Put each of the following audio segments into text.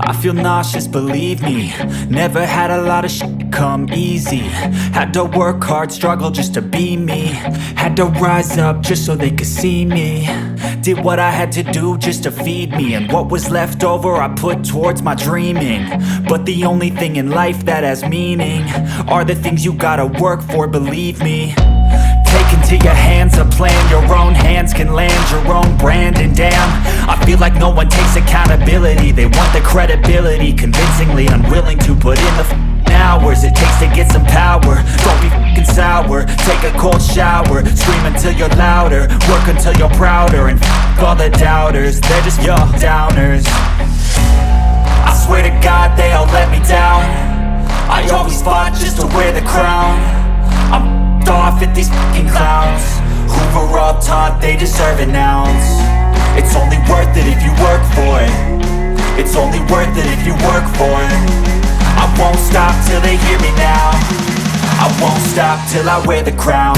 I feel nauseous, believe me. Never had a lot of shit come easy. Had to work hard, struggle just to be me. Had to rise up just so they could see me. Did what I had to do just to feed me, and what was left over I put towards my dreaming. But the only thing in life that has meaning are the things you gotta work for, believe me. Take into your hands a plan, your own hands can land your own brand. And damn, I feel like no one takes accountability. They want the credibility, convincingly unwilling to put in the hours it takes to get some power. Don't be f***ing sour, take a cold shower. Scream until you're louder, work until you're prouder. And f*** all the doubters, they're just your downers. I swear to God they all let me down. I always fought just to wear the crown. I'm off at these fucking clowns who were all taught they deserve an ounce. It's only worth it if you work for it. It's only worth it if you work for it. I won't stop till they hear me now. I won't stop till I wear the crown.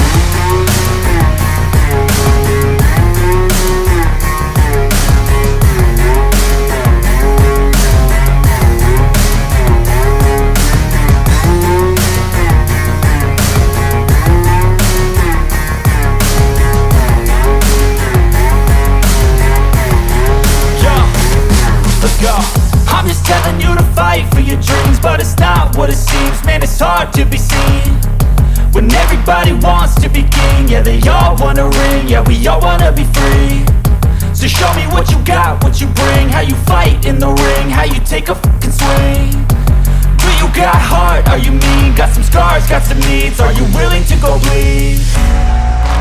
I'm just telling you to fight for your dreams, but it's not what it seems. Man, it's hard to be seen when everybody wants to be king. Yeah, they all wanna ring, yeah, we all wanna be free. So show me what you got, what you bring, how you fight in the ring, how you take a fucking swing. Do you got heart, are you mean? Got some scars, got some needs, are you willing to go bleed?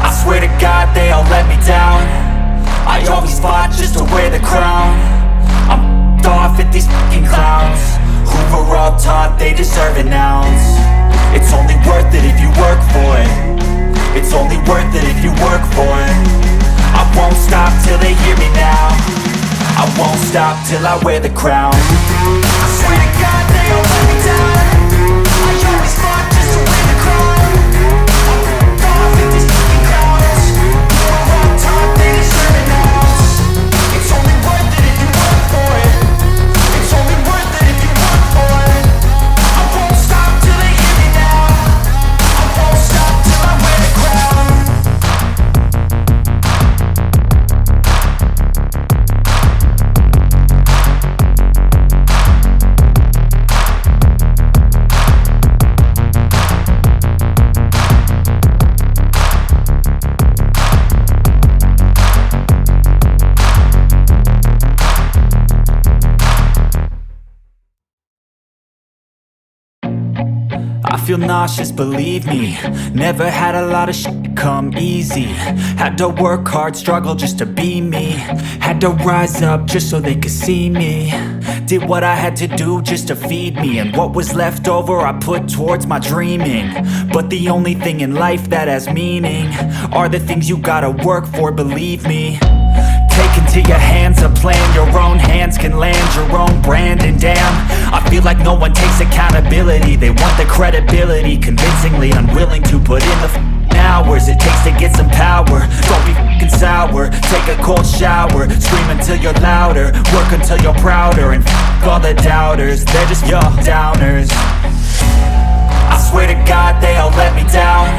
I swear to God they all let me down. I always fought just to wear the crown. I'm off at these fucking clowns who were all taught they deserve an ounce. It's only worth it if you work for it. It's only worth it if you work for it. I won't stop till they hear me now. I won't stop till I wear the crown. I swear to God they all let me down. I always fought just to wear the crown. I'm off at these fucking clowns who were all taught they deserve an ounce. It's only worth it if you work for it. It's only worth it if you work for it. I won't stop till they hear me now. I won't stop till I wear the crown. I feel nauseous, believe me. Never had a lot of shit come easy. Had to work hard, struggle just to be me. Had to rise up just so they could see me. Did what I had to do just to feed me, and what was left over I put towards my dreaming. But the only thing in life that has meaning are the things you gotta work for, believe me. Take into your hands a plan, your own hands can land your own brand. And damn, I feel like no one takes accountability. They want the credibility, convincingly unwilling to put in the hours it takes to get some power. Don't be f***ing sour, take a cold shower. Scream until you're louder, work until you're prouder. And f*** all the doubters, they're just your downers. I swear to God they all let me down.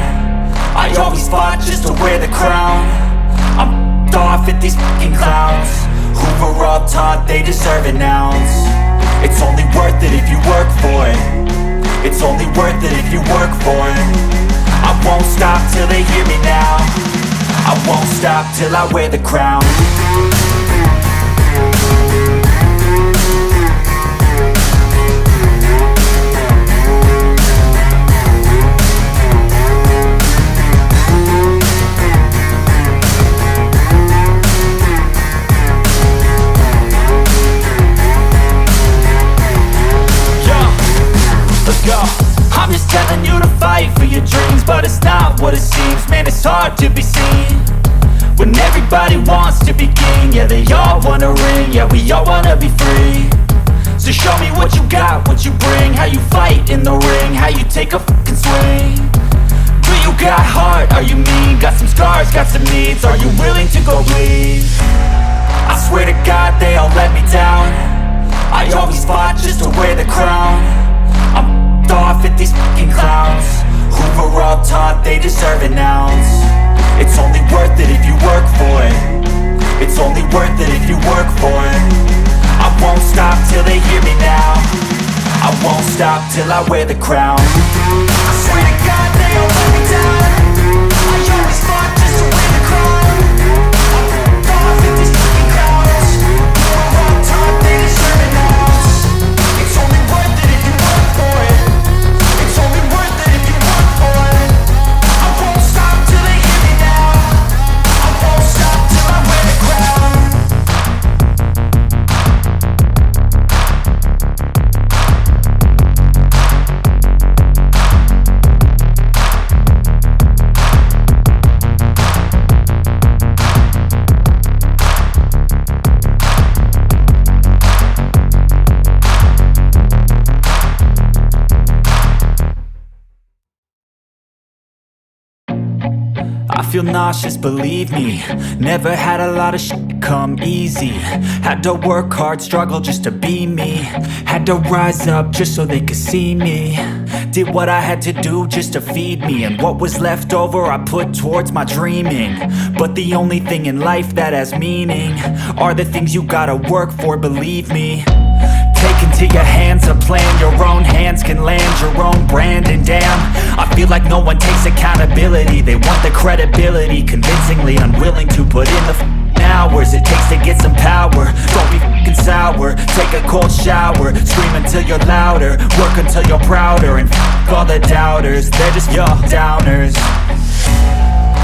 I always fought just to wear the crown. I'm off at these fucking clowns who were all taught they deserve an ounce. It's only worth it if you work for it. It's only worth it if you work for it. I won't stop till they hear me now. I won't stop till I wear the crown. I'm just telling you to fight for your dreams, but it's not what it seems. Man, it's hard to be seen when everybody wants to be king. Yeah, they all wanna ring, yeah, we all wanna be free. So show me what you got, what you bring, how you fight in the ring, how you take a fucking swing. Do you got heart, are you mean? Got some scars, got some needs, are you willing to go bleed? I swear to God they all let me down. I I always fought just to wear the crown. I'm off at these fucking clowns who were all taught they deserve an ounce. It's only worth it if you work for it. It's only worth it if you work for it. I won't stop till they hear me now. I won't stop till I wear the crown. I swear to God they all let me down. I always fought just to wear the crown. I'm off at these fucking clowns who were all taught they deserve an ounce. It's only worth it if you work for it. It's only worth it if you work for it. I won't stop till they hear me now. I won't stop till I wear the crown. I feel nauseous, believe me. Never had a lot of shit come easy. Had to work hard, struggle just to be me. Had to rise up just so they could see me. Did what I had to do just to feed me. And what was left over I put towards my dreaming. But the only thing in life that has meaning are the things you gotta work for, believe me. Take into your hands a plan. Your own hands can land your own brand. And damn, I feel like no one takes accountability. They want the credibility, convincingly unwilling to put in the hours it takes to get some power. Don't be f***ing sour. Take a cold shower. Scream until you're louder. Work until you're prouder. And f*** all the doubters, they're just your downers.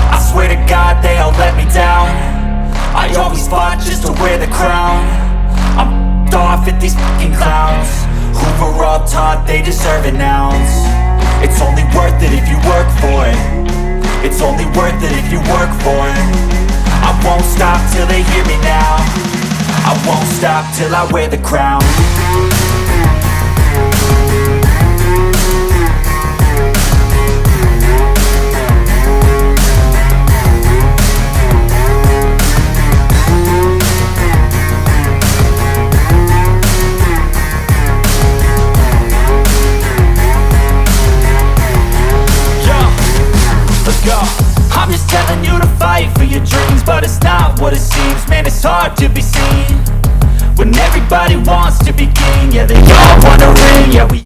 I swear to God they all let me down. I always fought just to wear the crown. I'm off at these fucking clowns who were all taught they deserve an ounce. It's only worth it if you work for it. It's only worth it if you work for it. I won't stop till they hear me now. I won't stop till I wear the crown. I'm just telling you to fight for your dreams, but it's not what it seems. Man, it's hard to be seen when everybody wants to be king. Yeah, they all wanna ring, yeah, we